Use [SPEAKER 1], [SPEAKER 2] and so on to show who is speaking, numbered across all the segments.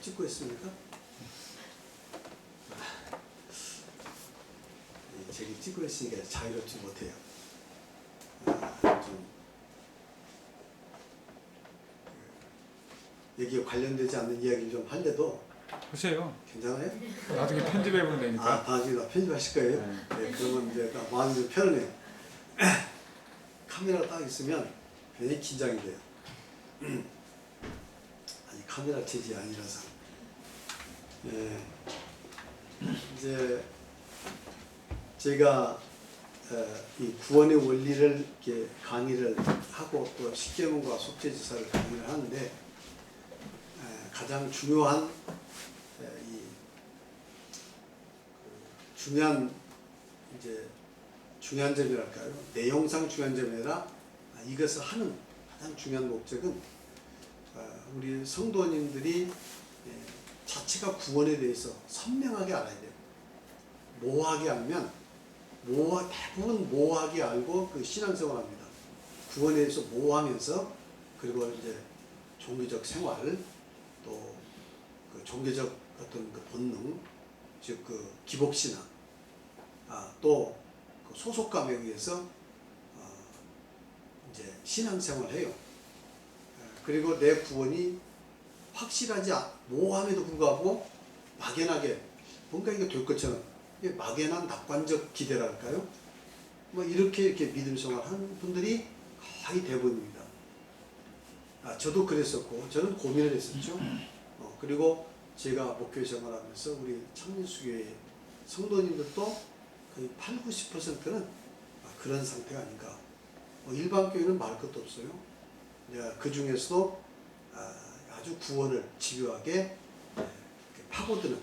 [SPEAKER 1] 찍고 있습니까? 저기 찍고 있으니까 자유롭지 못해요. 좀 여기에 관련되지 않는 이야기를 좀 할래도
[SPEAKER 2] 보세요.
[SPEAKER 1] 괜찮아요?
[SPEAKER 2] 나중에 편집해보면 되니까.
[SPEAKER 1] 나중에 다 편집하실 거예요? 네, 그러면 이제 마음이 좀 편하네요. 카메라가 딱 있으면 굉장히 긴장이 돼요. 아니, 카메라 체질이 아니라서. 이제 제가 이 구원의 원리를 이렇게 강의를 하고 또 십계명과 속죄제사를 강의를 하는데 가장 중요한 중요한 점이랄까요? 내용상 중요한 점이 아니라 이것을 하는 가장 중요한 목적은 우리 성도님들이 자체가 구원에 대해서 선명하게 알아야 돼요. 모호하게 알면 대부분 모호하게 알고 그 신앙생활 합니다. 구원에 대해서 모호하면서 그리고 이제 종교적 생활 또 그 종교적 어떤 그 본능 즉 그 기복신앙 또 그 소속감에 의해서 이제 신앙생활을 해요. 그리고 내 구원이 확실하지 모호함에도 불구하고 막연하게 뭔가 이게 될 것처럼 막연한 낙관적 기대랄까요? 뭐 이렇게 믿음 생활하는 분들이 거의 대부분입니다. 저도 그랬었고 저는 고민을 했었죠. 그리고 제가 목회 생활하면서 우리 창민수교회 성도님들도 거의 80~90%는 그런 상태가 아닌가. 일반 교회는 말할 것도 없어요. 그 중에서도 아주 구원을 집요하게 파고드는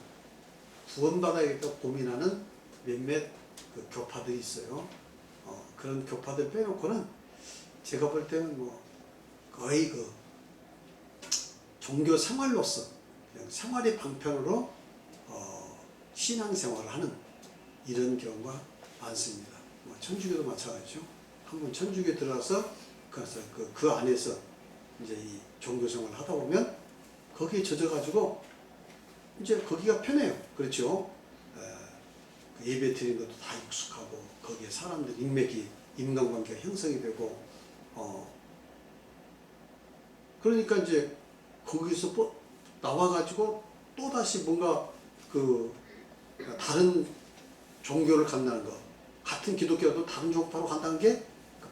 [SPEAKER 1] 구원받아야겠다 고민하는 몇몇 그 교파들이 있어요. 그런 교파들 빼놓고는 제가 볼 때는 뭐 거의 그 종교 생활로서 그냥 생활의 방편으로 신앙생활을 하는 이런 경우가 많습니다. 뭐 천주교도 마찬가지죠. 한번 천주교에 들어가서 그 안에서 이제 이 종교생활을 하다 보면 거기에 젖어가지고 이제 거기가 편해요. 그렇죠? 그 예배 드리는 것도 다 익숙하고 거기에 사람들 인간관계가 형성이 되고 그러니까 이제 거기서 나와가지고 또 다시 뭔가 그 다른 종교를 간다는 거 같은 기독교도 다른 종파로 간다는 게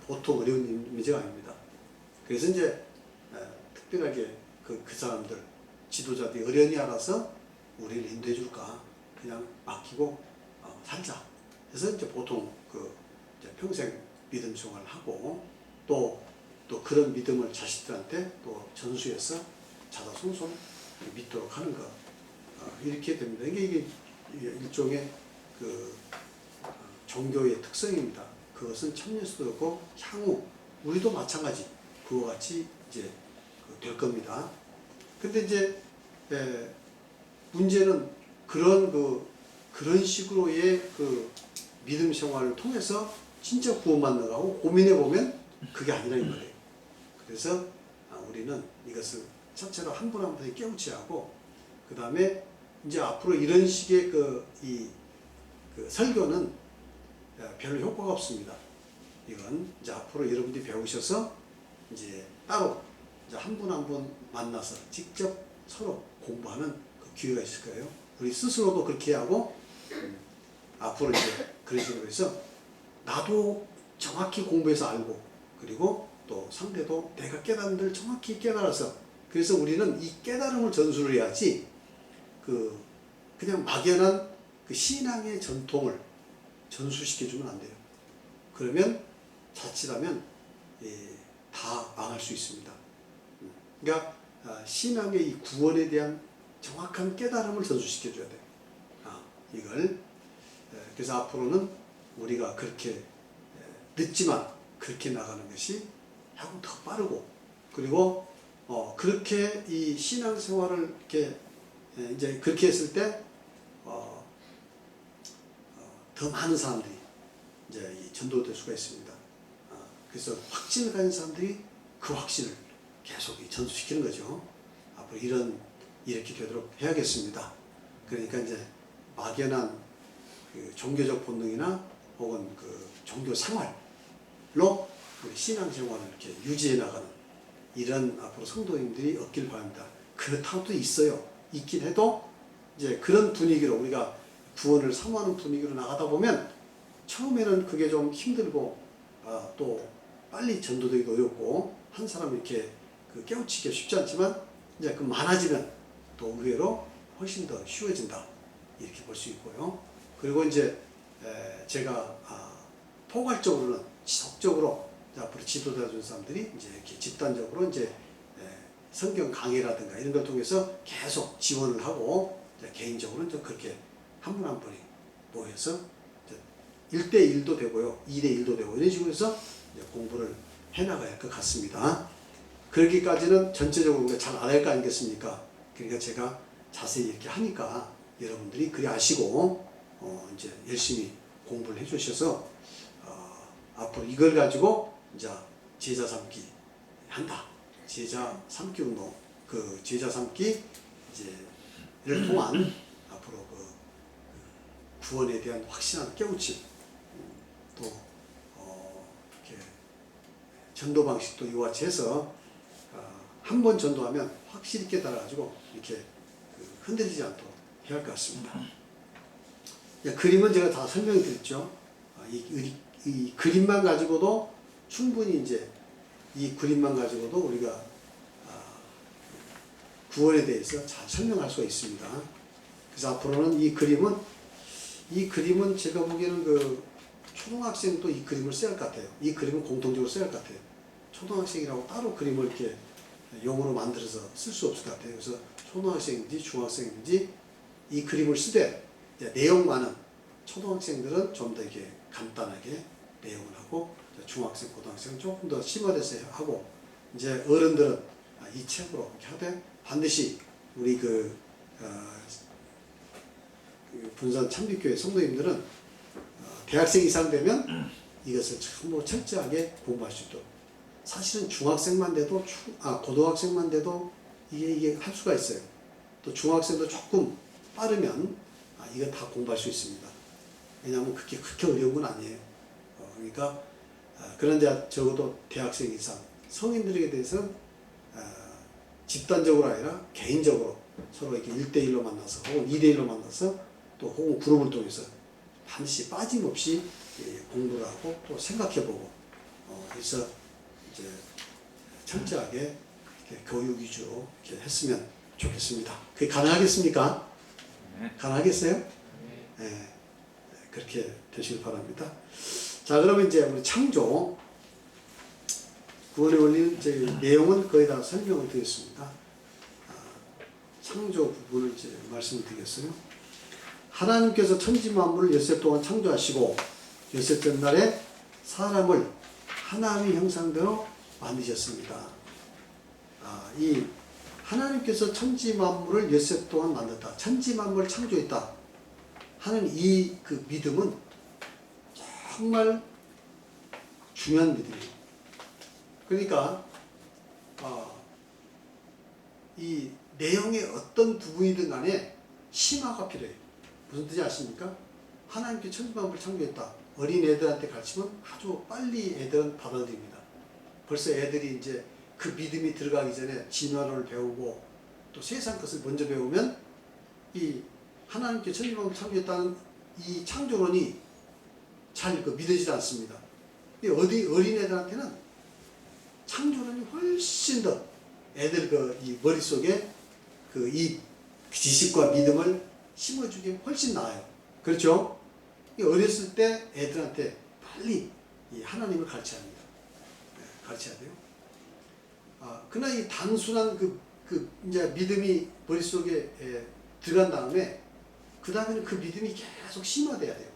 [SPEAKER 1] 보통 어려운 문제가 아닙니다. 그래서 이제 특별하게 그 사람들 지도자들이 어련히 알아서 우리를 인도해 줄까 그냥 맡기고 살자. 그래서 이제 보통 이제 평생 믿음 생활을 하고 또 그런 믿음을 자식들한테 또 전수해서 자자손손 믿도록 하는 것 이렇게 됩니다. 이게 일종의 그 종교의 특성입니다. 그것은 천년수도 그렇고 향후 우리도 마찬가지 그와 같이 이제 될 겁니다. 근데 이제 문제는 그런 식으로의 그 믿음 생활을 통해서 진짜 구원만 나가고 고민해 보면 그게 아니라 이 말이에요. 그래서 우리는 이것을 차체로 한 분 한 분이 깨우쳐야 하고 그 다음에 이제 앞으로 이런 식의 그 설교는 별로 효과가 없습니다. 이건 이제 앞으로 여러분들이 배우셔서 이제 따로 이제 한 분 한 분 만나서 직접 서로 공부하는 그 기회가 있을 거예요. 우리 스스로도 그렇게 하고 앞으로 이제 그런 식으로 해서 나도 정확히 공부해서 알고 그리고 또 상대도 내가 깨달은 걸 정확히 깨달아서 그래서 우리는 이 깨달음을 전수를 해야지 그냥 막연한 그 신앙의 전통을 전수시켜주면 안 돼요. 그러면 자칫하면 다 망할 수 있습니다. 그러니까 신앙의 이 구원에 대한 정확한 깨달음을 전수시켜줘야 돼요. 이걸 그래서 앞으로는 우리가 그렇게 늦지만 그렇게 나가는 것이 하고 더 빠르고 그리고 그렇게 이 신앙생활을 이렇게 이제 그렇게 했을 때 더 많은 사람들이 이제 전도될 수가 있습니다. 그래서 확신을 가진 사람들이 그 확신을 계속 전수시키는 거죠. 앞으로 이런 이렇게 되도록 해야겠습니다. 그러니까 이제 막연한 그 종교적 본능이나 혹은 그 종교 생활로 우리 신앙생활을 이렇게 유지해 나가는 이런 앞으로 성도님들이 없길 바랍니다. 그렇다고도 있어요. 있긴 해도 이제 그런 분위기로 우리가 구원을 사모하는 분위기로 나가다 보면 처음에는 그게 좀 힘들고 또 빨리 전도되기도 어렵고 한 사람을 이렇게 그 깨우치기가 쉽지 않지만 이제 그 많아지면 또 의외로 훨씬 더 쉬워진다 이렇게 볼 수 있고요. 그리고 이제 제가 포괄적으로는 지속적으로 앞으로 지도자 준 사람들이 이제 이렇게 집단적으로 이제 성경 강의라든가 이런 걸 통해서 계속 지원을 하고 개인적으로는 좀 그렇게 한 분 한 분이 모여서 1대1도 되고요, 2대1도 되고 이런 식으로 해서 공부를 해나가야 할 것 같습니다. 그러기까지는 전체적으로 우리가 잘 알아야 할 거 아니겠습니까? 그러니까 제가 자세히 이렇게 하니까 여러분들이 그리 아시고 이제 열심히 공부를 해주셔서 앞으로 이걸 가지고 이제 제자 삼기 한다. 제자 삼기 운동, 그 제자 삼기 이제를 통한 앞으로 그 구원에 대한 확신한 깨우침, 또 이렇게 전도 방식도 이와 같이 해서 한 번 전도하면 확실히 깨달아가지고 이렇게 흔들리지 않도록 해야 할 것 같습니다. 그림은 제가 다 설명해 드렸죠. 이 그림만 가지고도 충분히 이제 이 그림만 가지고도 우리가 구원에 대해서 잘 설명할 수가 있습니다. 그래서 앞으로는 이 그림은 제가 보기에는 그 초등학생도 이 그림을 써야 할 것 같아요. 이 그림은 공통적으로 써야 할 것 같아요. 초등학생이라고 따로 그림을 이렇게 용어로 만들어서 쓸 수 없을 것 같아요. 그래서 초등학생인지 중학생인지 이 그림을 쓰되 내용만은 초등학생들은 좀 더 이렇게 간단하게 내용을 하고 중학생, 고등학생은 조금 더 심화돼서 하고 이제 어른들은 이 책으로 이렇게 하되 반드시 우리 분산 참빛교회 성도님들은 대학생 이상 되면 이것을 전부 철저하게 공부할 수 있도록 사실은 중학생만 돼도 고등학생만 돼도 이게 할 수가 있어요. 또 중학생도 조금 빠르면 이거 다 공부할 수 있습니다. 왜냐하면 그렇게 어려운 건 아니에요. 그러니까 그런데 적어도 대학생 이상 성인들에게 대해서는 집단적으로 아니라 개인적으로 서로 이렇게 1대1로 만나서 혹은 2대1로 만나서 또 혹은 그룹을 통해서 반드시 빠짐없이 공부를 하고 또 생각해보고 그래서 이제 철저하게 이렇게 교육 위주로 이렇게 했으면 좋겠습니다. 그게 가능하겠습니까?
[SPEAKER 2] 네.
[SPEAKER 1] 가능하겠어요? 네. 그렇게 되시길 바랍니다. 자, 그러면 이제 우리 창조 구원의 원리는 이제 내용은 거의 다 설명을 드렸습니다. 창조 부분을 이제 말씀을 드리겠어요. 하나님께서 천지 만물을 엿새 동안 창조하시고 엿새째 날에 사람을 하나님의 형상대로 만드셨습니다. 이 하나님께서 천지 만물을 엿새 동안 만들었다. 천지 만물을 창조했다 하는 이 그 믿음은 정말 중요한 믿음이에요. 그러니까 이 내용의 어떤 부분이든 간에 심화가 필요해요. 무슨 뜻인지 아십니까? 하나님께 천지 만물을 창조했다. 어린 애들한테 가르치면 아주 빨리 애들은 받아들입니다. 벌써 애들이 이제 그 믿음이 들어가기 전에 진화론을 배우고 또 세상 것을 먼저 배우면 이 하나님께 천지 만물을 창조했다는 이 창조론이 잘 믿어지지 않습니다. 어린 애들한테는 창조론이 훨씬 더 애들 이 머릿속에 이 지식과 믿음을 심어주기 훨씬 나아요. 그렇죠? 어렸을 때 애들한테 빨리 이 하나님을 가르쳐야 합니다. 가르쳐야 돼요. 그러나 이 단순한 이제 믿음이 머릿속에 들어간 다음에 그 다음에는 그 믿음이 계속 심화돼야 돼요.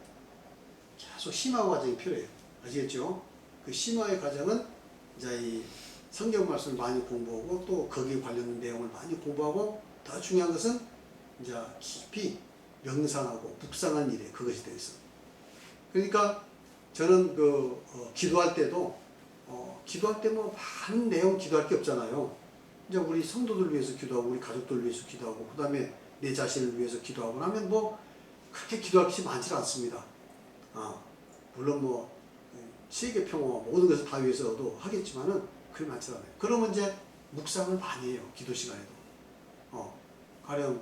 [SPEAKER 1] 계속 심화 과정이 필요해요. 아시겠죠? 그 심화의 과정은 이제 이 성경 말씀을 많이 공부하고 또 거기에 관련된 내용을 많이 공부하고 더 중요한 것은 이제 깊이 명상하고 묵상한 일에 그것이 되어 있어. 그러니까 저는 기도할 때도 기도할 때 뭐 많은 내용 기도할 게 없잖아요. 이제 우리 성도들 위해서 기도하고 우리 가족들 위해서 기도하고 그 다음에 내 자신을 위해서 기도하고 나면 뭐 그렇게 기도할 것이 많지 않습니다. 물론 뭐 세계 평화 모든 것을 다 위해서도 하겠지만은 그리 많지 않아요. 그러면 이제 묵상을 많이 해요. 기도 시간에도. 가령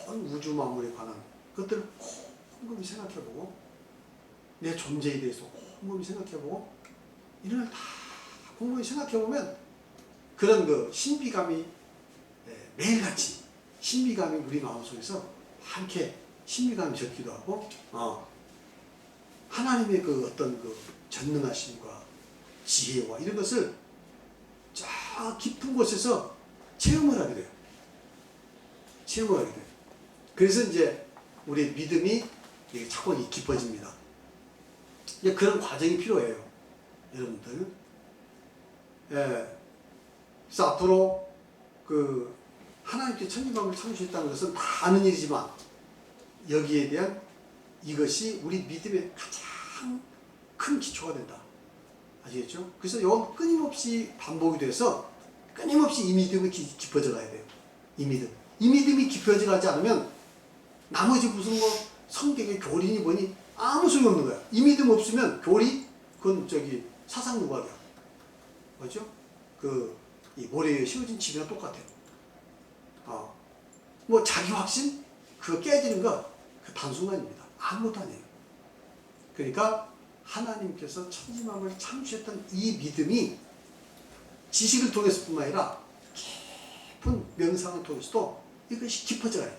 [SPEAKER 1] 온 우주 만물에 관한 것들을 곰곰이 생각해보고 내 존재에 대해서 곰곰이 생각해보고 이런 걸 다 곰곰이 생각해보면 그런 그 신비감이 매일같이 신비감이 우리 마음속에서 함께 신비감이 적기도 하고 하나님의 그 어떤 그 전능하심과 지혜와 이런 것을 저 깊은 곳에서 체험을 하게 돼요. 체험을 하게 돼요. 그래서 이제 우리 믿음이 자꾸 깊어집니다. 이제 그런 과정이 필요해요. 여러분들. 그래서 앞으로 그 하나님께 천지만물을 창조했다는 것은 다 아는 일이지만 여기에 대한 이것이 우리 믿음의 가장 큰 기초가 된다. 아시겠죠? 그래서 이건 끊임없이 반복이 돼서 끊임없이 이 믿음이 깊어져 가야 돼요. 이 믿음. 이 믿음이 깊어져 가지 않으면 나머지 무슨 뭐 성경의 교리니 뭐니 아무 소용이 없는 거야. 이 믿음 없으면 교리 그건 저기 사상 누각이야. 뭐죠? 이 모래에 씌워진 집이랑 똑같아요. 뭐 자기 확신 그거 깨지는 거 그 단순간입니다. 아무것도 아니에요. 그러니까 하나님께서 천지만물을 창조했던 이 믿음이 지식을 통해서뿐만 아니라 깊은 명상을 통해서도 이것이 깊어져야 돼요.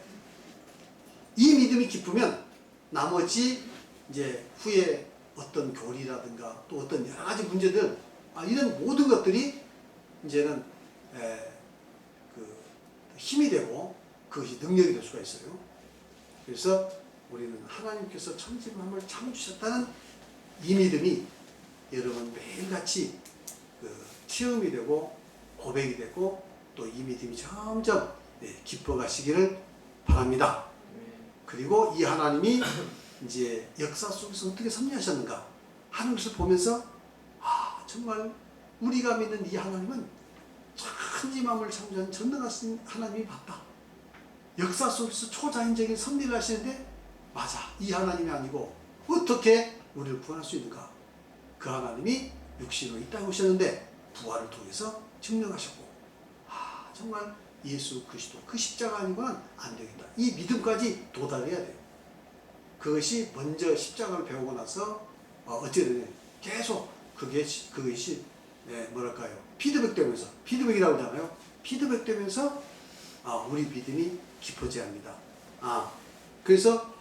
[SPEAKER 1] 이 믿음이 깊으면 나머지 이제 후에 어떤 교리라든가 또 어떤 여러 가지 문제들 이런 모든 것들이 이제는 그 힘이 되고 그것이 능력이 될 수가 있어요. 그래서 우리는 하나님께서 천지만물을 창조하셨다는 이 믿음이 여러분 매일같이 그 체험이 되고 고백이 되고 또 이 믿음이 점점 깊어가시기를 바랍니다. 그리고 이 하나님이 이제 역사 속에서 어떻게 섭리하셨는가 하는 것을 보면서 정말 우리가 믿는 이 하나님은 천지만물을 창조한 전능하신 하나님이 맞다. 역사 속에서 초자연적인 섭리를 하시는데 맞아. 이 하나님이 아니고 어떻게 우리를 구원할 수 있는가. 그 하나님이 육신으로 이 땅에 오셨는데 부활을 통해서 증명하셨고 정말 예수 그리스도 그 십자가 아니고는 안 되겠다. 이 믿음까지 도달해야 돼요. 그것이 먼저 십자가를 배우고 나서 어떻게 되냐. 계속 그것이 뭐랄까요. 피드백 되면서 피드백이라고 하잖아요. 피드백 되면서 우리 믿음이 깊어져야 합니다. 그래서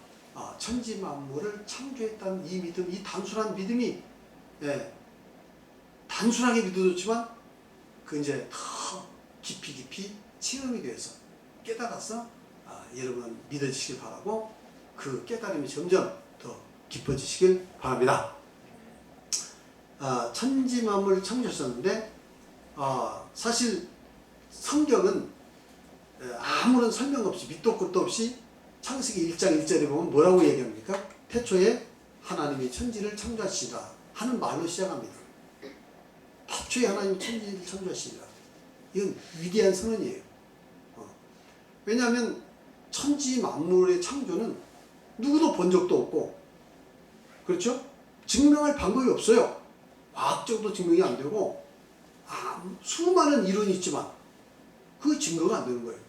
[SPEAKER 1] 천지만물을 창조했다는 이 믿음, 이 단순한 믿음이 단순하게 믿어도 좋지만 그 이제 더 깊이 체험이 돼서 깨달아서 여러분 믿어지시길 바라고 그 깨달음이 점점 더 깊어지시길 바랍니다. 천지만물을 창조하셨는데 사실 성경은 아무런 설명 없이 밑도 끝도 없이 창세기 1장 1절에 보면 뭐라고 얘기합니까? 태초에 하나님이 천지를 창조하시라 하는 말로 시작합니다. 태초에 하나님이 천지를 창조하시라. 이건 위대한 선언이에요. 왜냐하면 천지 만물의 창조는 누구도 본 적도 없고 그렇죠? 증명할 방법이 없어요. 과학적으로 증명이 안 되고 수많은 이론이 있지만 그 증거가 안 되는 거예요.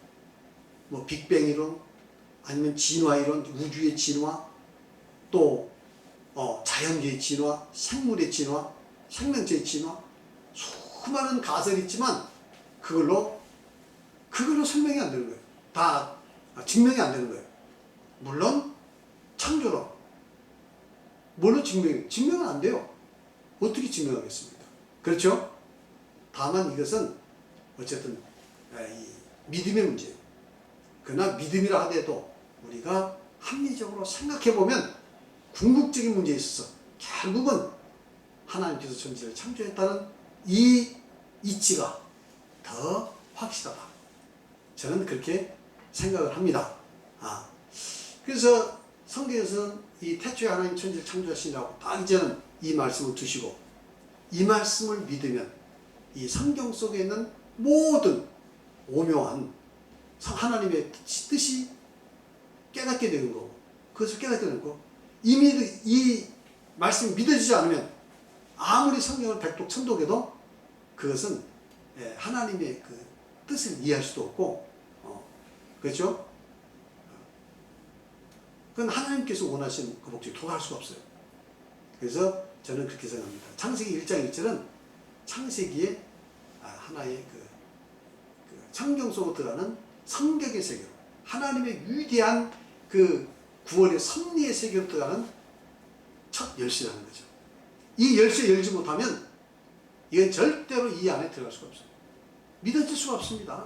[SPEAKER 1] 뭐 빅뱅 이론 아니면 진화 이론, 우주의 진화 또 자연계의 진화, 생물의 진화, 생명체의 진화 수많은 가설이 있지만 그걸로 설명이 안 되는 거예요. 다 증명이 안 되는 거예요. 물론 창조로 뭘로 증명은 안 돼요. 어떻게 증명하겠습니까? 그렇죠? 다만 이것은 어쨌든 이 믿음의 문제예요. 그러나 믿음이라 하더라도 우리가 합리적으로 생각해보면 궁극적인 문제에 있어서 결국은 하나님께서 천지를 창조했다는 이 이치가 더 확실하다. 저는 그렇게 생각을 합니다. 그래서 성경에서는 이 태초에 하나님 천지를 창조하시라고 딱 이제는 이 말씀을 두시고 이 말씀을 믿으면 이 성경 속에 있는 모든 오묘한 하나님의 뜻이 깨닫게 되는 거고, 그것을 깨닫게 되는 거고, 이미 이 말씀이 믿어지지 않으면 아무리 성경을 백독 천독해도 그것은 하나님의 그 뜻을 이해할 수도 없고, 그렇죠? 그건 하나님께서 원하시는 그 목적에 도달할 수가 없어요. 그래서 저는 그렇게 생각합니다. 창세기 1장 1절은 창세기의 하나의 그 성경 속으로 들어가는 성격의 세계로, 하나님의 위대한 그 구원의 섭리의 세계로 들어가는 첫 열쇠라는 거죠. 이 열쇠 열지 못하면 이건 절대로 이 안에 들어갈 수가 없어요. 믿어질 수가 없습니다.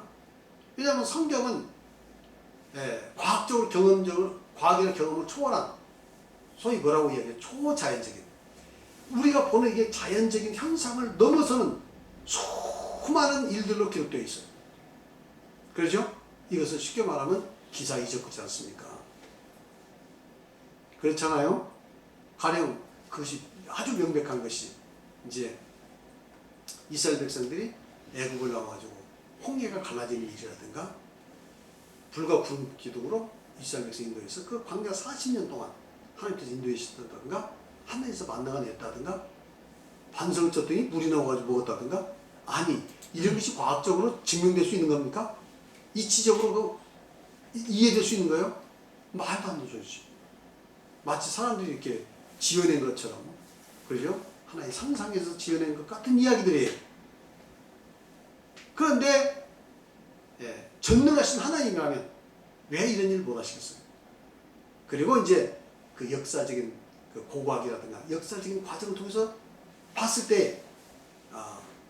[SPEAKER 1] 왜냐하면 성경은 과학적으로 경험적으로, 과학이나 경험을 초월한, 소위 뭐라고 이야기해요? 초자연적인, 우리가 보는 이게 자연적인 현상을 넘어서는 수많은 일들로 기록되어 있어요. 그렇죠? 이것을 쉽게 말하면 기사 이적이지 않습니까? 그렇잖아요? 가령 그것이 아주 명백한 것이, 이제 이스라엘 백성들이 애국을 나와가지고 홍해가 갈라지는 일이라든가, 불과 구름 기둥으로 이스라엘 백성 인도에서 그 광야 40년 동안 하나님께서 인도해주셨다든가, 하늘에서 만나가 냈다든가, 반석을 쳤더니 물이 나와가지고 먹었다든가. 아니, 이런 것이 과학적으로 증명될 수 있는 겁니까? 이치적으로 이해될 수 있는 거예요? 말도 안 되는 소리지. 마치 사람들이 이렇게 지어낸 것처럼, 그러죠? 하나의 상상에서 지어낸 것 같은 이야기들이에요. 그런데 전능하신 하나님이라면 왜 이런 일을 못 하시겠어요? 그리고 이제 그 역사적인 그 고고학이라든가 역사적인 과정을 통해서 봤을 때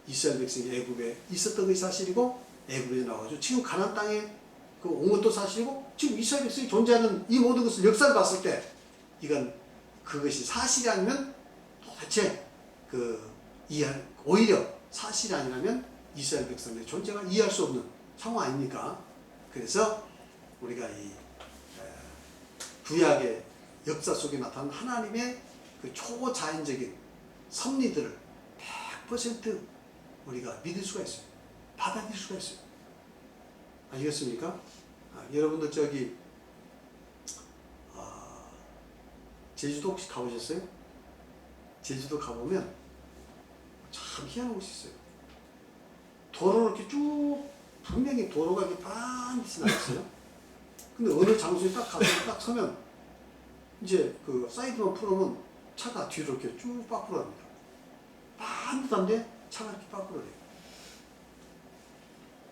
[SPEAKER 1] 이스라엘 백성이 애굽에 있었던 것이 사실이고, 애굽에 나와가지고 지금 가나안 땅에 그 온 것도 사실이고, 지금 이스라엘 백성이 존재하는 이 모든 것을 역사를 봤을 때 이건 그것이 사실이 아니면 도대체 오히려 사실이 아니라면 이스라엘 백성의 존재가 이해할 수 없는 상황 아닙니까? 그래서 우리가 이 구약의 역사 속에 나타난 하나님의 그 초자연적인 섭리들을 100% 우리가 믿을 수가 있어요. 받아들일 수가 있어요. 아시겠습니까? 여러분들 제주도 혹시 가보셨어요? 제주도 가보면 참 희한한 곳이 있어요. 도로를 이렇게 쭉, 분명히 도로가 이렇게 반드시 나있어요. 근데 어느 장소에 딱 가서 딱 서면 이제 그 사이드만 풀으면 차가 뒤로 이렇게 쭉 밖으로 갑니다. 반듯한데 차가 이렇게 밖으로 돼요.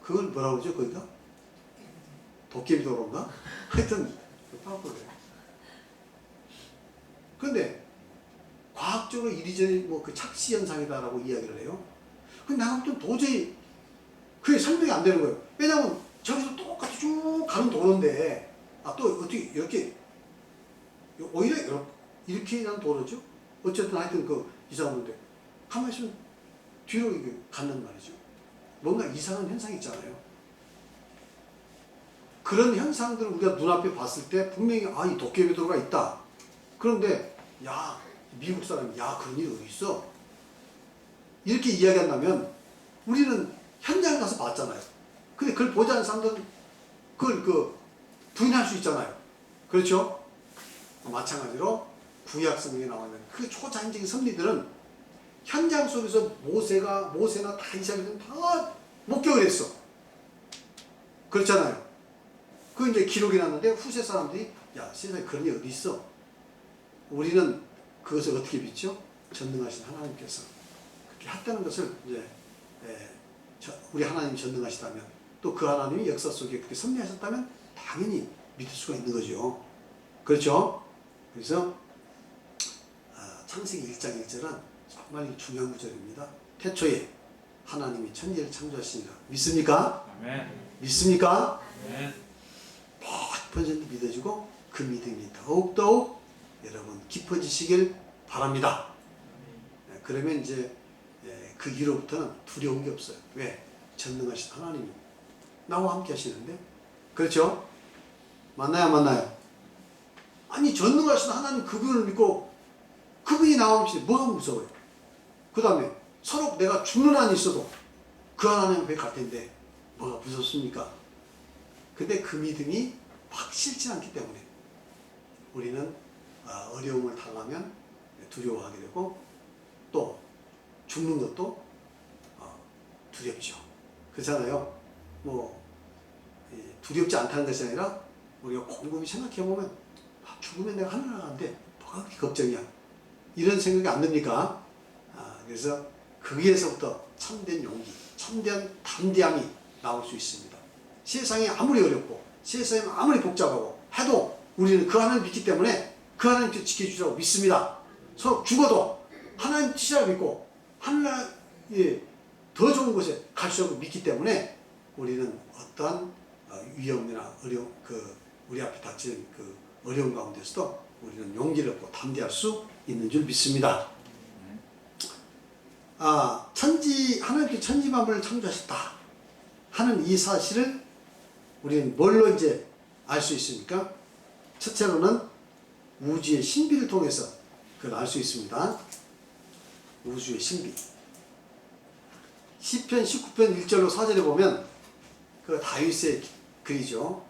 [SPEAKER 1] 그걸 뭐라고 그러죠? 거기가? 도깨비 도로인가? 하여튼 밖으로 돼요. 근데 과학적으로 이리저리 뭐 그 착시 현상이다라고 이야기를 해요. 근데 나는 좀 도저히 그게 설명이 안 되는 거예요. 왜냐면 저기서 똑같이 쭉 가는 도로인데, 또 어떻게 이렇게, 오히려 이렇게 난 도로죠? 어쨌든 하여튼 그 이상한 건데, 가만히 있으면 뒤로 이게 간단 말이죠. 뭔가 이상한 현상이 있잖아요. 그런 현상들을 우리가 눈앞에 봤을 때 분명히 이 도깨비 도로가 있다. 그런데 미국 사람이 그런 일이 어디 있어? 이렇게 이야기한다면 우리는 현장에 가서 봤잖아요. 근데 그걸 보지 않은 사람들은 그걸 부인할 수 있잖아요. 그렇죠? 마찬가지로 구약 성경에 나와 있는 그 초자연적인 섭리들은 현장 속에서 모세나 다 이스라엘은 다 목격을 했어. 그렇잖아요. 그 이제 기록이 났는데 후세 사람들이 세상에 그런 게 어디 있어? 우리는 그것을 어떻게 믿죠? 전능하신 하나님께서 그렇게 했다는 것을 이제 우리 하나님이 전능하시다면, 또 그 하나님이 역사 속에 그렇게 섭리하셨다면 당연히 믿을 수가 있는 거죠. 그렇죠? 그래서 창세기 1장 1절은 정말 중요한 구절입니다. 태초에 하나님이 천지를 창조하시니라. 믿습니까?
[SPEAKER 2] 아멘.
[SPEAKER 1] 믿습니까?
[SPEAKER 2] 아멘.
[SPEAKER 1] 100% 믿어지고 그 믿음이 더욱더욱 여러분 깊어지시길 바랍니다. 그러면 이제 그 이후로부터는 두려운 게 없어요. 왜? 전능하신 하나님이 나와 함께 하시는데. 그렇죠? 맞나요? 맞나요? 아니, 전능하신 하나님 그분을 믿고 그분이 나와 함께 뭐가 무서워요? 그 다음에 서로 내가 죽는 한이 있어도 그 하나님 앞에 갈 텐데 뭐가 무섭습니까? 근데 그 믿음이 확실치 않기 때문에 우리는 어려움을 당하면 두려워하게 되고 또 죽는 것도 두렵죠. 그렇잖아요. 뭐 두렵지 않다는 것이 아니라 우리가 곰곰이 생각해 보면 죽으면 내가 하늘 나가는데 뭐가 그렇게 걱정이야. 이런 생각이 안 듭니까? 그래서 거기에서부터 참된 용기, 참된 담대함이 나올 수 있습니다. 세상이 아무리 어렵고 세상이 아무리 복잡하고 해도 우리는 그 하나님을 믿기 때문에 그 하나님께서 지켜주시라고 믿습니다. 서로 죽어도 하나님 뜻이라고 믿고 하나님 더 좋은 곳에 갈 수 없고 믿기 때문에 우리는 어떠한 위험이나 어려움, 우리 앞에 닥친 그 어려운 가운데서도 우리는 용기를 얻고 담대할 수 있는 줄 믿습니다. 하나님께 천지 만물을 창조하셨다 하는 이 사실을 우리는 뭘로 이제 알 수 있습니까? 첫째로는 우주의 신비를 통해서 그걸 알 수 있습니다. 우주의 신비. 시편 19편 1절로 4절에 보면 그 다윗의 글이죠.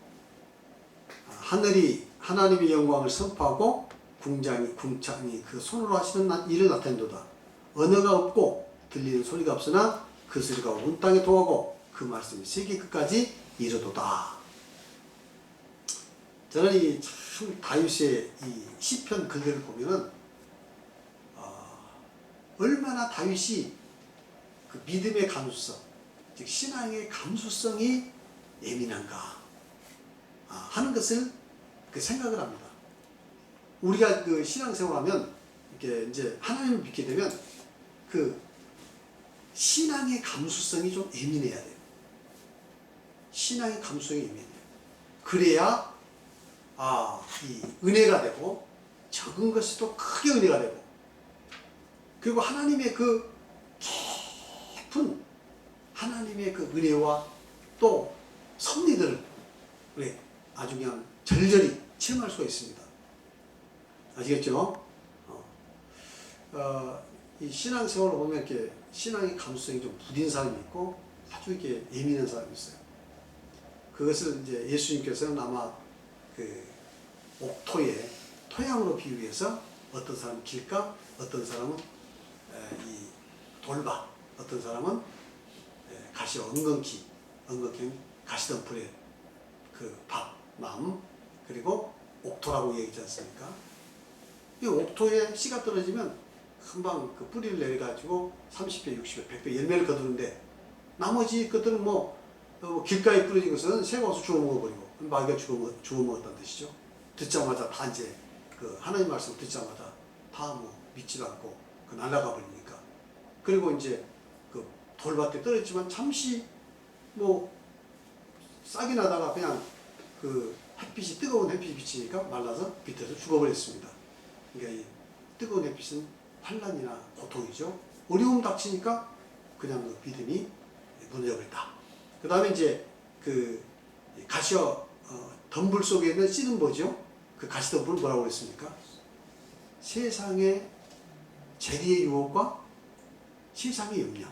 [SPEAKER 1] 하늘이 하나님의 영광을 선포하고 궁창이 그 손으로 하시는 일을 나타낸도다. 언어가 없고 들리는 소리가 없으나 그 소리가 온 땅에 통하고 그 말씀이 세계 끝까지 이르도다. 저는 이 참 다윗의 이 시편 글들을 보면은 얼마나 다윗이 그 믿음의 감수성, 즉 신앙의 감수성이 예민한가 하는 것을 그 생각을 합니다. 우리가 그 신앙생활하면 이렇게 이제 하나님을 믿게 되면 그 신앙의 감수성이 좀 예민해야 돼요. 신앙의 감수성이 예민해요. 그래야 이 은혜가 되고 적은 것이 또 크게 은혜가 되고 그리고 하나님의 그 깊은 하나님의 그 은혜와 또 섭리들을 우리 아주 그냥 절절히 체험할 수가 있습니다. 아시겠죠? 이 신앙생활을 보면 이렇게 신앙의 감수성이 좀 부딘 사람이 있고 아주 이렇게 예민한 사람이 있어요. 그것을 이제 예수님께서는 아마 그 옥토에 토양으로 비유해서 어떤 사람은 길가, 어떤 사람은 이 돌밭, 어떤 사람은 가시 엉겅퀴 가시덤불에 그 밭나무 그리고 옥토라고 얘기하지 않습니까? 이 옥토에 씨가 떨어지면 금방 그 뿌리를 내려가지고 30배, 60배, 100배 열매를 거두는데 나머지 것들은 길가에 뿌려진 것은 새가 와서 주워 먹어버리고 마귀가 주워 먹었다는 뜻이죠. 듣자마자 다 이제 그 하나님 말씀 듣자마자 다 믿지도 않고 날아가 버리니까. 그리고 이제 그 돌밭에 떨어지지만 잠시 싹이 나다가 그냥 그 뜨거운 햇빛이 비치니까 말라서 밑에서 죽어버렸습니다. 그러니까 이 뜨거운 햇빛은 환난이나 고통이죠. 어려움 닥치니까 그냥 그 믿음이 무너져버린다. 그 다음에 이제 그 가시와 덤불 속에 있는 씨는 뭐죠? 그 가시덤불은 뭐라고 그랬습니까? 세상의 재리의 유혹과 세상의 염려.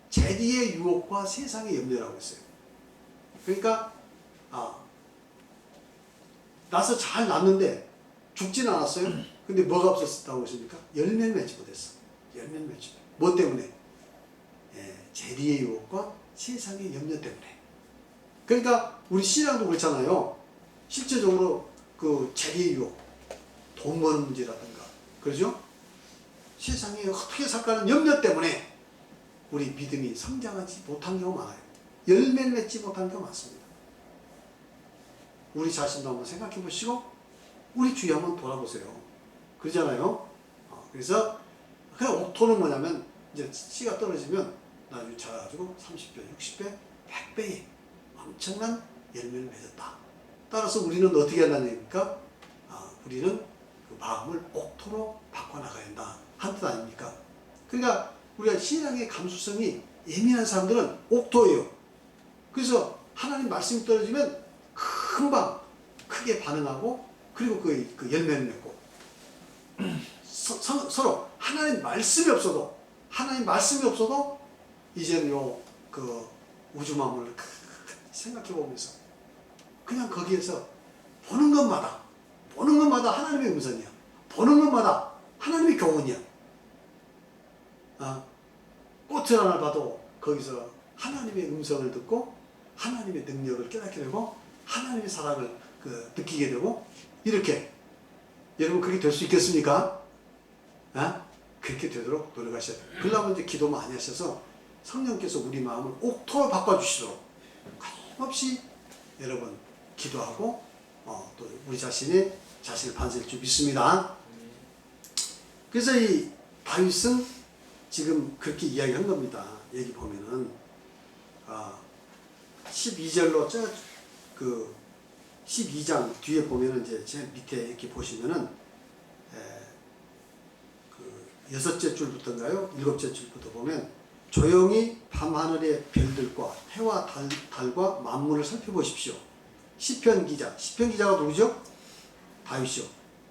[SPEAKER 1] 재리의 유혹과 세상의 염려라고 했어요. 그러니까 나서 잘 났는데 죽지는 않았어요. 근데 뭐가 없었다고 했습니까? 열매를 맺지 못했어. 열매를 맺지 못했어. 뭐 때문에? 재리의 유혹과 세상의 염려 때문에. 그러니까 우리 신앙도 그렇잖아요. 실제적으로 그 재리의 유혹, 돈 버는 문제라든가, 그러죠? 세상에 어떻게 살까는 염려 때문에 우리 믿음이 성장하지 못한 경우가 많아요. 열매를 맺지 못한 경우가 많습니다. 우리 자신도 한번 생각해 보시고 우리 주위 한번 돌아보세요. 그러잖아요. 그래서 그 옥토는 뭐냐면 이제 씨가 떨어지면 나중에 자라가지고 30배, 60배, 100배의 엄청난 열매를 맺었다. 따라서 우리는 어떻게 한다는 얘기입니까? 우리는 그 마음을 옥토로 바꿔나가야 한다. 한 뜻 아닙니까? 그러니까 우리가 신앙의 감수성이 예민한 사람들은 옥토예요. 그래서 하나님 말씀이 떨어지면 금방 크게 반응하고 그리고 그 열매를 맺고 서로 하나님 말씀이 없어도 이제는 우주 만물을 생각해 보면서 그냥 거기에서 보는 것마다 하나님의 음성이야. 보는 것마다 하나님의 교훈이야. 꽃을 하나 봐도 거기서 하나님의 음성을 듣고 하나님의 능력을 깨닫게 되고 하나님의 사랑을 느끼게 되고 이렇게 여러분 그렇게 될 수 있겠습니까? 그렇게 되도록 노력하셔야 돼요. 그러려면 이제 기도 많이 하셔서 성령께서 우리 마음을 옥토로 바꿔주시도록 끊임없이 여러분 기도하고 또 우리 자신을 반성할 줄 믿습니다. 그래서 이 다윗은 지금 그렇게 이야기한 겁니다. 여기 보면은 12절로 12장 뒤에 보면은 이제 제 밑에 이렇게 보시면은 여섯째 줄부터인가요? 일곱째 줄부터 보면 조용히 밤하늘의 별들과 해와 달과 만물을 살펴보십시오. 시편 기자가 누구죠? 다윗이요.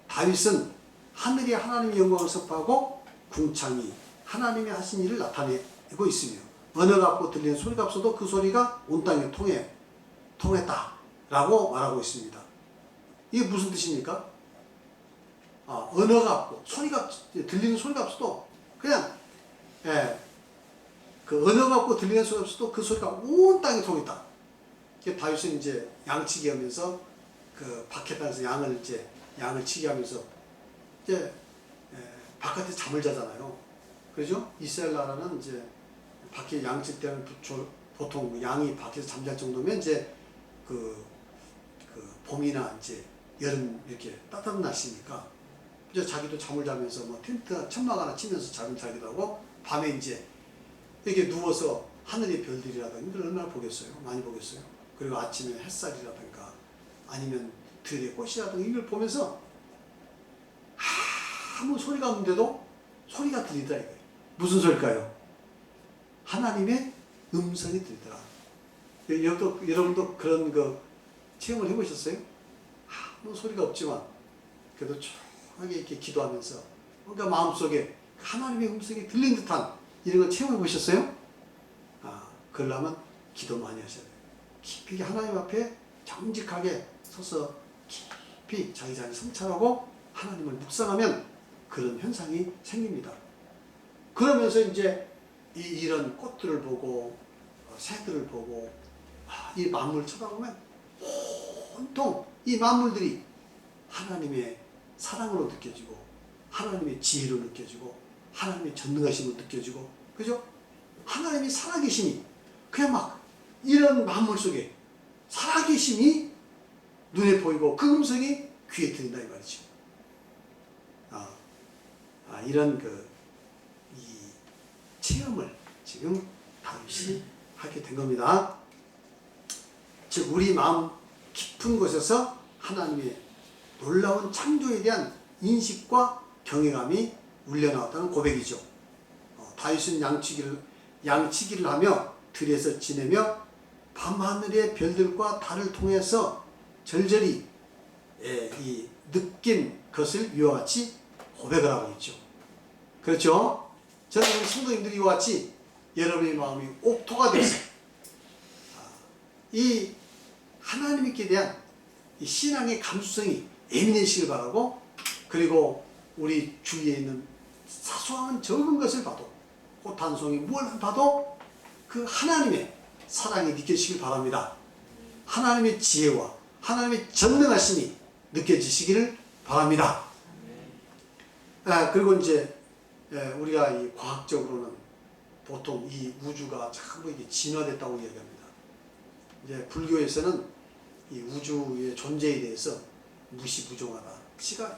[SPEAKER 1] 다윗은 하늘이 하나님의 영광을 선포하고 궁창이 하나님의 하신 일을 나타내고 있으며 언어 같고 들리는 소리가 없어도 그 소리가 온 땅에 통했다 라고 말하고 있습니다. 이게 무슨 뜻입니까? 언어가 없고 들리는 소리가 없어도 그냥 그 언어가 없고 들리는 소리가 없어도 그 소리가 온 땅에 통했다. 다윗은 이제 양치기 하면서 그 밖에 땅에서 양을 치게 하면서 이제 바깥에 잠을 자잖아요. 그죠? 이스라엘 나라는 이제 밖에 양칠 때는 보통 양이 밖에서 잠잘 정도면 이제 그 봄이나 이제 여름 이렇게 따뜻한 날씨니까 이제 자기도 잠을 자면서 뭐 텐트 천막 하나 치면서 잠을 자기도 하고 밤에 이제 이렇게 누워서 하늘의 별들이라든가 이걸 얼마나 보겠어요? 많이 보겠어요. 그리고 아침에 햇살이라든가 아니면 들의 꽃이라든가 이걸 보면서 아무 소리가 없는데도 소리가 들리더라 이거예요. 무슨 소리일까요? 하나님의 음성이 들리더라. 여러분도 그런 거 체험을 해보셨어요? 아무 소리가 없지만 그래도 조용하게 이렇게 기도하면서 뭔가 마음속에 하나님의 음성이 들린 듯한 이런 거 체험해 보셨어요? 그러려면 기도 많이 하셔야 돼요. 깊이 하나님 앞에 정직하게 서서 깊이 자기 자신을 성찰하고 하나님을 묵상하면 그런 현상이 생깁니다. 그러면서 이제 이런 꽃들을 보고 새들을 보고 이 만물을 쳐다보면 온통 이 만물들이 하나님의 사랑으로 느껴지고 하나님의 지혜로 느껴지고 하나님의 전능하심으로 느껴지고 그죠? 하나님의 살아계심이 그냥 막 이런 만물 속에 살아계심이 눈에 보이고 그 음성이 귀에 들린다 이 말이죠. 이런 이 체험을 지금 다윗이 하게 된 겁니다. 즉 우리 마음 깊은 곳에서 하나님의 놀라운 창조에 대한 인식과 경외감이 울려나왔다는 고백이죠. 다윗은 양치기를 하며 들에서 지내며 밤하늘의 별들과 달을 통해서 절절히 느낀 것을 이와 같이 고백을 하고 있죠. 그렇죠? 저는 우리 성도님들이 이와 같이 여러분의 마음이 옥토가 돼서 이 하나님께 대한 이 신앙의 감수성이 예민해지길 바라고 그리고 우리 주위에 있는 사소한 적은 것을 봐도 꽃 한 송이 뭘 봐도 그 하나님의 사랑이 느껴지길 바랍니다. 하나님의 지혜와 하나님의 전능하심이 느껴지시기를 바랍니다. 그리고 이제 우리가 이 과학적으로는 보통 이 우주가 전부 이게 진화됐다고 이야기합니다. 이제 불교에서는 이 우주의 존재에 대해서 무시무종하다.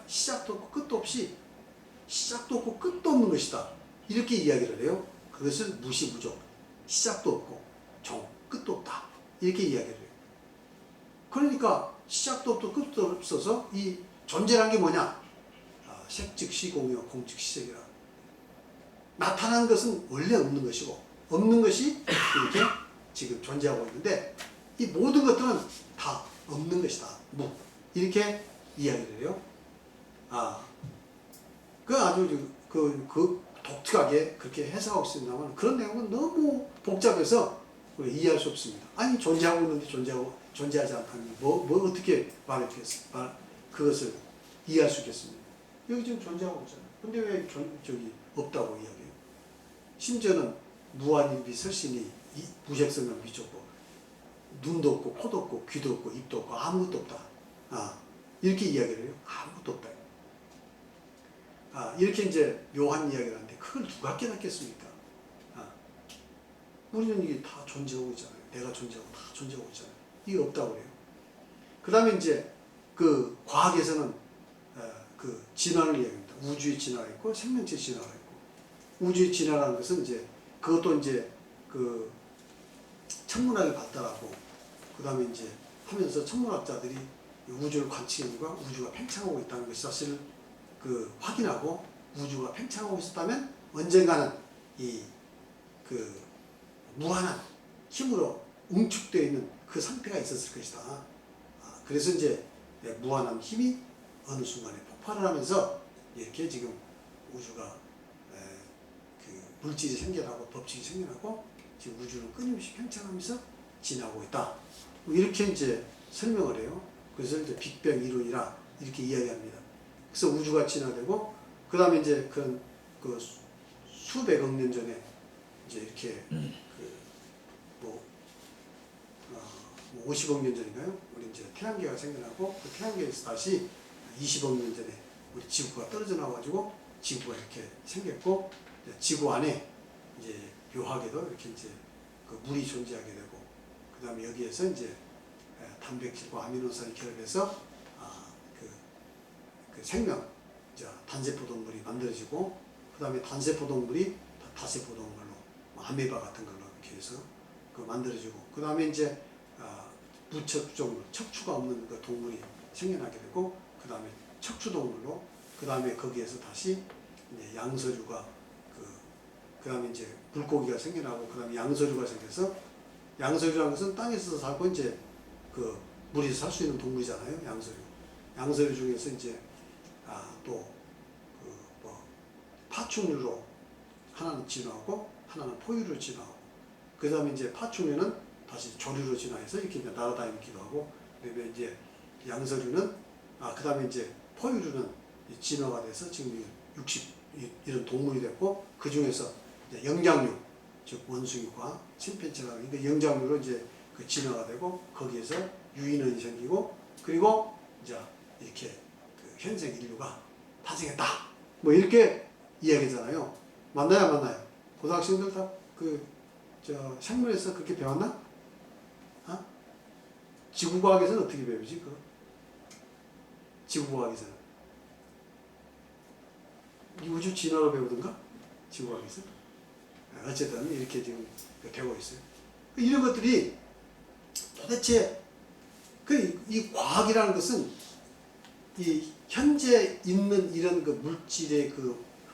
[SPEAKER 1] 시작도 없고 끝도 없이 시작도 없고 끝도 없는 것이다. 이렇게 이야기를 해요. 그것을 무시무종, 시작도 없고 끝도 없다. 이렇게 이야기를 해요. 그러니까 시작도 없고 끝도 없어서 이 존재란 게 뭐냐? 색즉시 공유, 공즉시 색이라. 나타난 것은 원래 없는 것이고 없는 것이 이렇게 지금 존재하고 있는데 이 모든 것들은 다 없는 것이다. 이렇게 이야기를 해요. 아주 독특하게 그렇게 해석하고 있습니다만 그런 내용은 너무 복잡해서 우리가 이해할 수 없습니다. 아니 존재하고 있는데 존재하지 않다니 뭐 어떻게 그것을 이해할 수 있겠습니까? 여기 지금 존재하고 있잖아요. 근데 왜 저기 없다고 이야기해요? 심지어는 무한일비 설신이 무색성을 미쳤고 눈도 없고 코도 없고 귀도 없고 입도 없고 아무것도 없다. 이렇게 이야기를 해요. 아무것도 없다. 이렇게 이제 묘한 이야기를 하는데 그걸 누가 깨닫겠습니까? 우리는 이게 다 존재하고 있잖아요. 내가 존재하고 다 존재하고 있잖아요. 이게 없다고 그래요. 그 다음에 이제 그 과학에서는 그 진화를 이야기합니다. 우주의 진화가 있고 생명체 진화가 있고, 우주의 진화라는 것은 이제 그것도 이제 그 천문학이 발달하고 그 다음에 이제 하면서 천문학자들이 우주를 관측해보고 우주가 팽창하고 있다는 것이 사실 그 확인하고 우주가 팽창하고 있었다면 언젠가는 이 그 무한한 힘으로 응축되어 있는 그 상태가 있었을 것이다. 그래서 이제 무한한 힘이 어느 순간에 폭발을 하면서 이렇게 지금 우주가 그 물질이 생겨나고 법칙이 생겨나고 지금 우주는 끊임없이 팽창하면서 진화하고 있다. 이렇게 이제 설명을 해요. 그래서 이제 빅뱅 이론이라 이렇게 이야기합니다. 그래서 우주가 진화되고 그 다음에 이제 그런 그 수백억 년 전에 이제 이렇게 뭐 50억 년 전인가요? 우리 이제 태양계가 생겨나고 그 태양계에서 다시 20억 년 전에 우리 지구가 떨어져 나와가지고 지구가 이렇게 생겼고 지구 안에 이제 묘하게도 이렇게 이제 그 물이 존재하게 되고 그 다음에 여기에서 이제 단백질과 아미노산이 결합해서 그 생명, 단세포동물이 만들어지고 그 다음에 단세포동물이 다세포동물로 아메바 같은 걸로 이렇게 해서 그 만들어지고 그 다음에 이제 무척종물, 척추가 없는 그 동물이 생겨나게 되고 그 다음에 척추동물로 그 다음에 거기에서 다시 이제 양서류가 그 다음에 이제 물고기가 생겨나고 그 다음에 양서류가 생겨서 양서류라는 것은 땅에서 살고 이제 그 물에서 살 수 있는 동물이잖아요. 양서류 중에서 이제 또 그 뭐 파충류로 하나는 진화하고 하나는 포유류로 진화하고 그 다음에 이제 파충류는 다시 조류로 진화해서 이렇게 날아다니기도 하고 그다음에 이제 양서류는 그 다음에 이제 포유류는 진화가 돼서 지금 60 이런 동물이 됐고 그 중에서 이제 영장류 즉 원숭이과 침팬지가 그러니까 영장류로 이제 그 진화가 되고 거기에서 유인원이 생기고 그리고 이제 이렇게 그 현생 인류가 탄생했다 뭐 이렇게 이야기잖아요. 맞나요, 안 맞나요? 고등학생들 다 생물에서 그렇게 배웠나? 지구과학에서는 어떻게 배우지? 지구과학에서는 우주 진화로 배우던가? 지구과학에서? 어쨌든 이렇게 지금 되고 있어요. 이런 것들이 도대체 이 과학이라는 것은 이 현재 있는 이런 그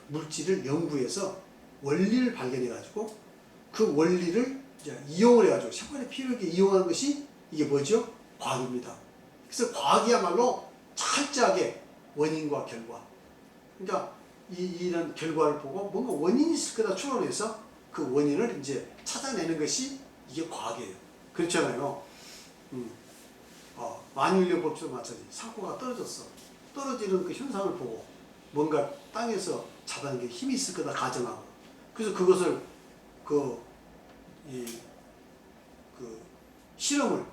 [SPEAKER 1] 물질을 연구해서 원리를 발견해 가지고 그 원리를 이제 이용을 해 가지고 생활에 필요하게 이용하는 것이 이게 뭐죠? 과학입니다. 그래서 과학이야말로 철저하게 원인과 결과. 그러니까 이런 결과를 보고 뭔가 원인이 있을 거다 추론해서 그 원인을 이제 찾아내는 것이 이게 과학이에요. 그렇잖아요. 만유인력 법칙도 마찬가지. 사고가 떨어졌어. 떨어지는 그 현상을 보고 뭔가 땅에서 잡아낸 게 힘이 있을 거다 가정하고 그래서 그것을 실험을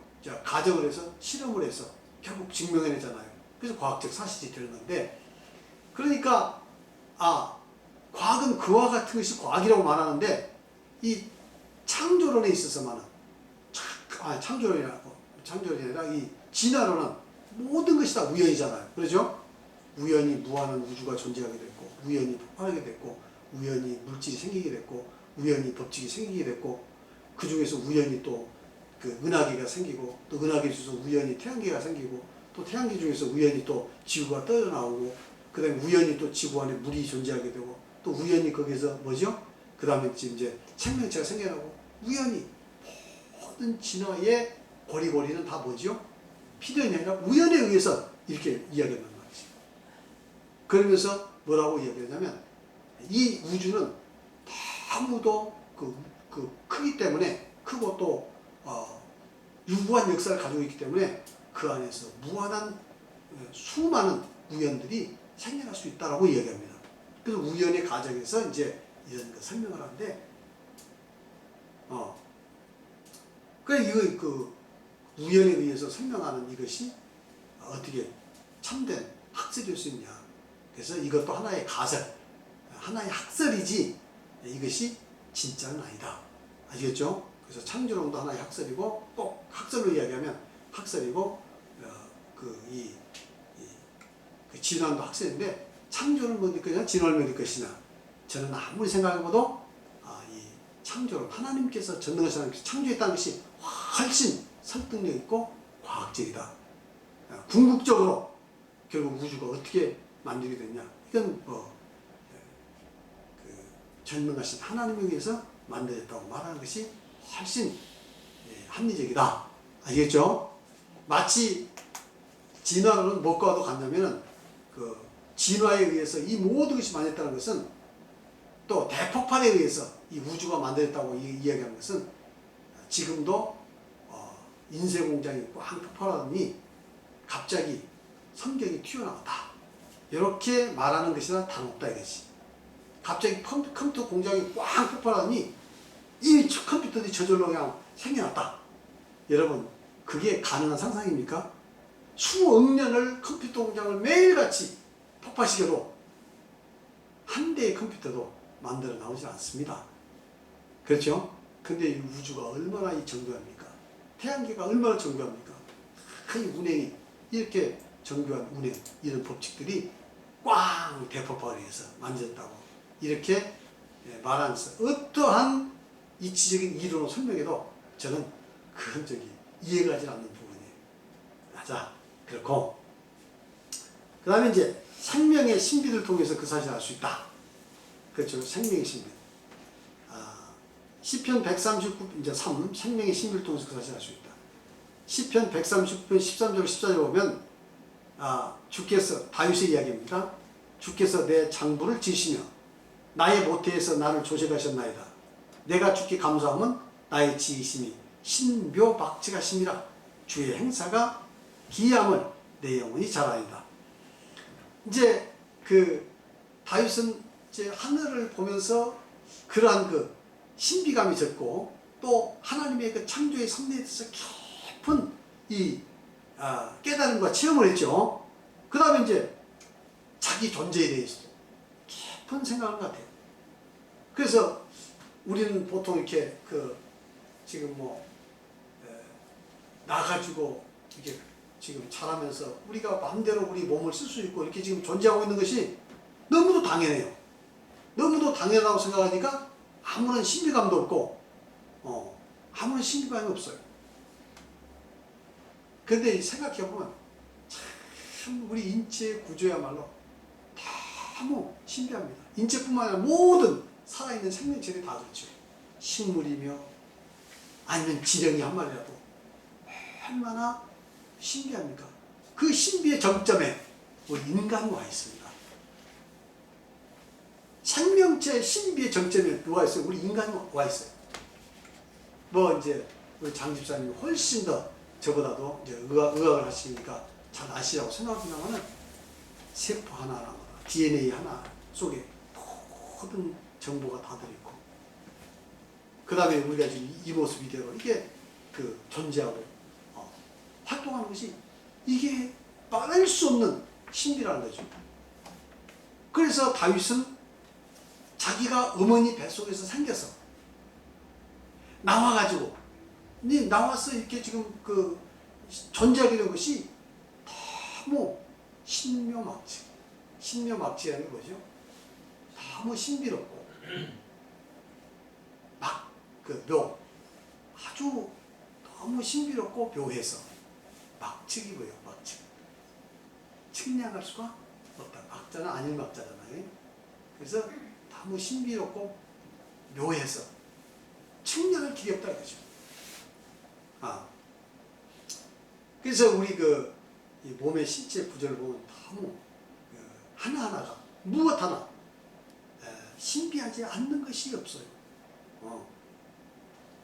[SPEAKER 1] 가정을 해서 실험을 해서 결국 증명해내잖아요. 그래서 과학적 사실이 되는 건데 그러니까 과학은 그와 같은 것이 과학이라고 말하는데 이 창조론에 있어서만은 창조론이 아니라 이 진화론은 모든 것이 다 우연이잖아요. 그렇죠? 우연히 무한한 우주가 존재하게 됐고 우연히 폭발하게 됐고 우연히 물질이 생기게 됐고 우연히 법칙이 생기게 됐고 그 중에서 우연히 또 그 은하계가 생기고 또 은하계 중에서 우연히 태양계가 생기고 또 태양계 중에서 우연히 또 지구가 떠져 나오고 그 다음에 우연히 또 지구 안에 물이 존재하게 되고 또 우연히 거기에서 뭐죠? 그 다음에 이제 생명체가 생겨나고 우연히 모든 진화의 고리고리는 다 뭐죠? 필연이 아니라 우연에 의해서 이렇게 이야기한단 말이죠. 그러면서 뭐라고 이야기하냐면 이 우주는 너무도 그 크기 때문에 크고 또 유구한 역사를 가지고 있기 때문에 그 안에서 무한한 수많은 우연들이 생겨날 수 있다라고 이야기합니다. 그래서 우연의 과정에서 이제 이런 거 설명을 하는데, 그래 이거 그 우연에 의해서 설명하는 이것이 어떻게 참된 학설일 수 있냐? 그래서 이것도 하나의 가설, 하나의 학설이지 이것이 진짜는 아니다. 아시겠죠? 그래서 창조론도 하나의 학설이고, 꼭 학설로 이야기하면 학설이고, 그 진화론도 학설인데, 창조는 뭔 것이냐, 진화는 뭔 것이냐. 저는 아무리 생각해봐도 이 창조론, 하나님께서 전능하신 창조했다는 것이 훨씬 설득력 있고 과학적이다. 궁극적으로 결국 우주가 어떻게 만들게 됐냐, 이건 전능하신 하나님에 의해서 만들어졌다고 말하는 것이 훨씬 합리적이다. 아시겠죠? 마치 진화론은 무엇과도 같냐면은 그 진화에 의해서 이 모든 것이 만들었다는 것은, 또 대폭발에 의해서 이 우주가 만들었다고 이야기하는 것은, 지금도 인쇄공장이 꽉 폭발하더니 갑자기 성경이 튀어나왔다, 이렇게 말하는 것이나 다름없다 이것이. 갑자기 컴퓨터 공장이 꽉 폭발하더니 이 컴퓨터들이 저절로 그냥 생겨났다. 여러분, 그게 가능한 상상입니까? 수억 년을 컴퓨터 공장을 매일같이 폭발시켜도 한 대의 컴퓨터도 만들어 나오지 않습니다. 그렇죠? 근데 이 우주가 얼마나 정교합니까? 태양계가 얼마나 정교합니까? 이 운행이 이렇게 정교한 운행, 이런 법칙들이 꽝 대폭발에 의해서 만들어졌다고 이렇게 말하면서, 어떠한 이치적인 이론으로 설명해도 저는 그건 이해가 가지 않는 부분이에요. 맞아. 그렇고, 그 다음에 이제 생명의 신비를 통해서 그 사실을 알 수 있다. 그렇죠. 생명의 신비. 시편 139, 이제 3, 생명의 신비를 통해서 그 사실을 알 수 있다. 시편 139편 13절 14절 보면, 주께서, 다윗의 이야기입니다. 주께서 내 장부를 지시며 나의 모태에서 나를 조색하셨나이다. 내가 주께 감사함은 나의 지으심이 신묘박측하심이라. 주의 행사가 기이함을 내 영혼이 잘 아니다. 이제 그 다윗은 이제 하늘을 보면서 그러한 그 신비감이 졌고, 또 하나님의 그 창조의 섭리에 대해서 깊은 깨달음과 체험을 했죠. 그 다음에 이제 자기 존재에 대해서도 깊은 생각을 같아요. 그래서 우리는 보통 이렇게 지금 나가지고 이렇게 지금 자라면서 우리가 마음대로 우리 몸을 쓸 수 있고 이렇게 지금 존재하고 있는 것이 너무도 당연해요. 너무도 당연하다고 생각하니까 아무런 신비감도 없고, 아무런 신비감이 없어요. 근데 생각해보면 참 우리 인체의 구조야말로 너무 신비합니다. 인체뿐만 아니라 모든 살아있는 생명체들이 다 그렇죠. 식물이며 아니면 지렁이 한 마리라도 얼마나 신비합니까? 그 신비의 정점에 우리 인간이 와 있습니다. 생명체의 신비의 정점에 누가 있어요? 우리 인간이 와 있어요. 이제 우리 장 집사님이 훨씬 더 저보다도 이제 의학을 하시니까 잘 아시라고 생각합니다만은, 세포 하나, DNA 하나 속에 모든 정보가 다 들어있고, 그 다음에 우리가 지금 이 모습 이대로 이게 존재하고 활동하는 것이, 이게 말할 수 없는 신비라는 거죠. 그래서 다윗은 자기가 어머니 뱃속에서 생겨서 나와가지고, 나와서 이렇게 지금 존재하게 된 것이 너무 신묘막측이라는 거죠. 너무 신비롭고, 아주 너무 신비롭고 묘해서 막측이 뭐예요? 막측. 측량할 수가 없다. 막자는 아닐 막자잖아요. 그래서 너무 신비롭고 묘해서 측량할 길이 없다 그러죠. 그래서 우리 이 몸의 신체 구조를 보면 너무 하나하나가 무엇 하나 신비하지 않는 것이 없어요.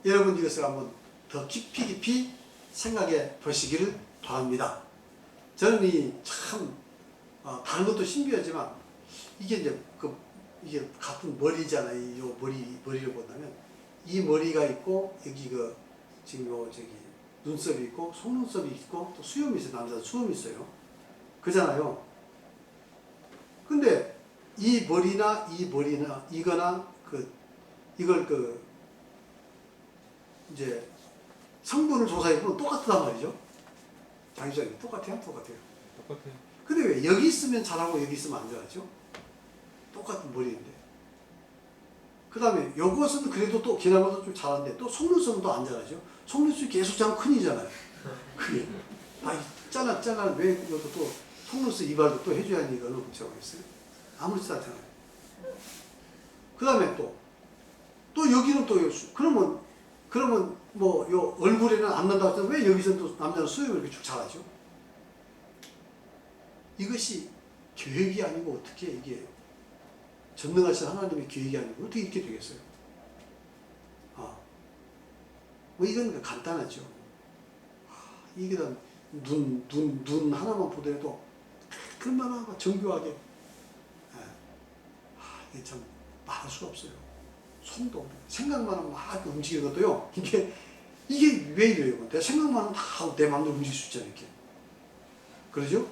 [SPEAKER 1] 여러분 이것을 한번 더 깊이 생각해 보시기를 바랍니다. 저는 참 다른 것도 신기하지만 이게 이제 이게 같은 머리잖아요. 이 머리를 본다면 이 머리가 있고 여기 지금 눈썹이 있고 속눈썹이 있고 또 수염이 있어요. 남자도 수염이 있어요. 그잖아요. 근데 이 머리나 이거나 이걸 이제 성분을 조사해보면 똑같단 말이죠. 장기자님 똑같아요? 똑같아요.
[SPEAKER 2] 똑같아요.
[SPEAKER 1] 근데 왜 여기 있으면 잘하고 여기 있으면 안 잘하죠? 똑같은 머리인데. 그 다음에 요것은 그래도 또 기나마도 좀 잘하는데 또 속눈썹은 또 안 잘하죠? 속눈썹이 계속 자면 큰이잖아요. 그게. 짠한 왜 이것도 또 속눈썹 이발도 또 해줘야 하는 이거는 걱정하겠어요? 아무렇지도 않잖아요. 그 다음에 또 여기는 또 그러면 뭐 요 얼굴에는 안 난다고 해서 왜 여기서 또 남자는 수염을 이렇게 쭉 잘하죠? 이것이 계획이 아니고 어떻게 이게 전능하신 하나님의 계획이 아니고 어떻게 이렇게 되겠어요? 뭐 이건 간단하죠. 이게 눈 하나만 보더라도 얼마나 정교하게 이게 참 말할 수가 없어요. 손도 생각만 하면 막 움직이는 것도요. 이게 왜 이래요? 내 생각만 하면 다 내 마음대로 움직일 수 있잖아요. 이렇게. 그러죠?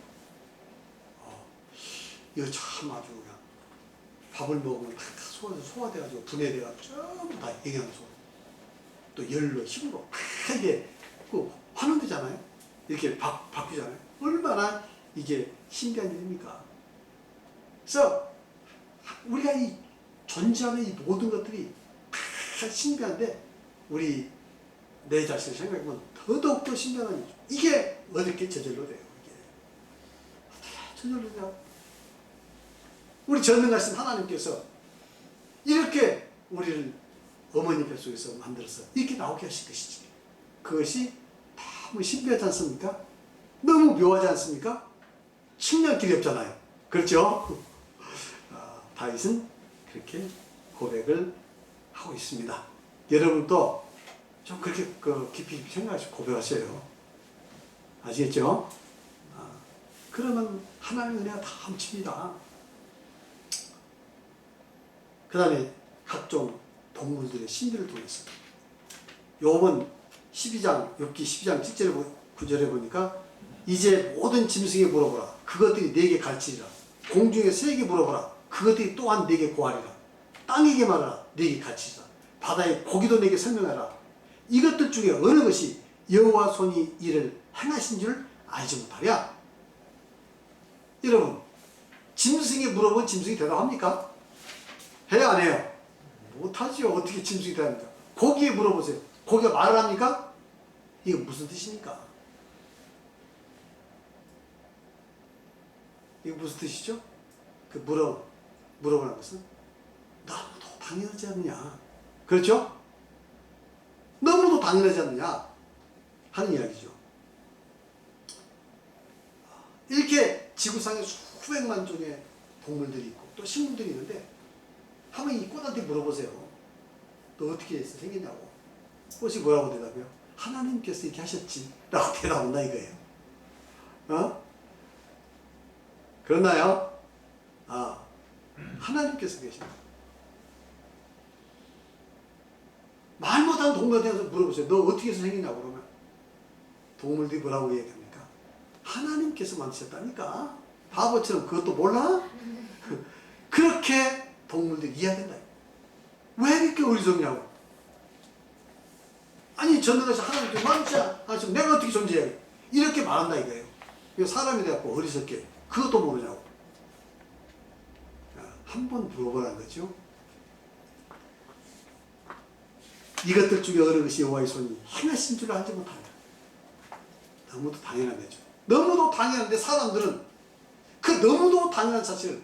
[SPEAKER 1] 이거 참 아주 그냥 밥을 먹으면 다 소화돼가지고 분해돼가지고 전부 다 영양소 또 열로 힘으로 이게 환원되잖아요. 이렇게 바뀌잖아요. 얼마나 이게 신기한 일입니까? 그래서 우리가 이 존재하는 이 모든 것들이 다 신비한데 우리 내 자신을 생각해보면 더더욱더 신비한 일이죠. 이게 어떻게 저절로 돼요? 이게 어떻게 저절로 돼요? 우리 전능하신 하나님께서 이렇게 우리를 어머니 뱃속에서 만들어서 이렇게 나오게 하실 것이지. 그것이 너무 신비하지 않습니까? 너무 묘하지 않습니까? 측량 길이 없잖아요. 그렇죠? 다윗은 그렇게 고백을 하고 있습니다. 여러분도 좀 그렇게 깊이 생각하시고 고백하세요. 아시겠죠? 그러면 하나님의 은혜가 다 훔칩니다. 그 다음에 각종 동물들의 신비를 통해서 욥은 12장 7절에 9절에 보니까 이제 모든 짐승에 물어보라. 그것들이 내게 가르치리라. 공중에 새에게 물어보라. 그것들이 또한 내게 고하리라. 땅에게 말하라. 내게 가르치리라. 바다의 고기도 내게 설명하라. 이것들 중에 어느 것이 여호와 손이 이를 행하신 줄 알지 못하랴. 여러분, 짐승에 물어보면 짐승이 대답합니까? 해야 안 해요? 못하지요. 어떻게 짐승이 대답합니까? 고기에 물어보세요. 고기가 말을 합니까? 이게 무슨 뜻입니까? 이게 무슨 뜻이죠? 물어보는 것은 너무도 당연하지 않느냐. 그렇죠? 너무도 당연하지 않느냐 하는 이야기죠. 이렇게 지구상에 수백만 종의 동물들이 있고 또 식물들이 있는데 한번 이 꽃한테 물어보세요. 너 어떻게 해서 생겼냐고. 꽃이 뭐라고 대답해요? 하나님께서 이렇게 하셨지 라고 대답한다 이거예요. 그렇나요? 하나님께서 계십니다. 말 못하는 동물한테 물어보세요. 너 어떻게 해서 생겼냐고 그러면 동물들이 뭐라고 얘기합니까? 하나님께서 만드셨다니까. 바보처럼 그것도 몰라? 그렇게 동물들이 이해한다. 왜 이렇게 어리석냐고. 아니 전능하신 하나님께서 만드셨지 내가 어떻게 존재해? 이렇게 말한다 이거예요. 사람이 돼갖고 어리석게 그것도 모르냐고. 한번 물어보라는 거죠. 이것들 중에 어느 것이 여호와의 손이 행하신 줄 알지 못한다. 너무도 당연한 거죠. 너무도 당연한데 사람들은 그 너무도 당연한 사실을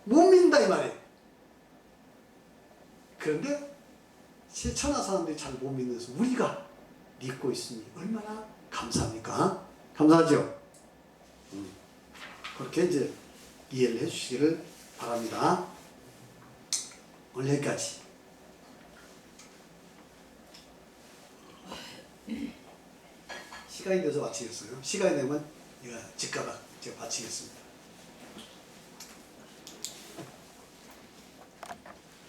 [SPEAKER 1] 못 믿는다 이 말이에요. 그런데 천하 사람들이 잘 못 믿는 것을 우리가 믿고 있으니 얼마나 감사합니까? 감사하죠? 그렇게 이제 이해를 해주시기를 바랍니다. 오늘 여기까지. 시간이 돼서 마치겠어요. 시간이 되면 제가 즉가닥 제가 바치겠습니다.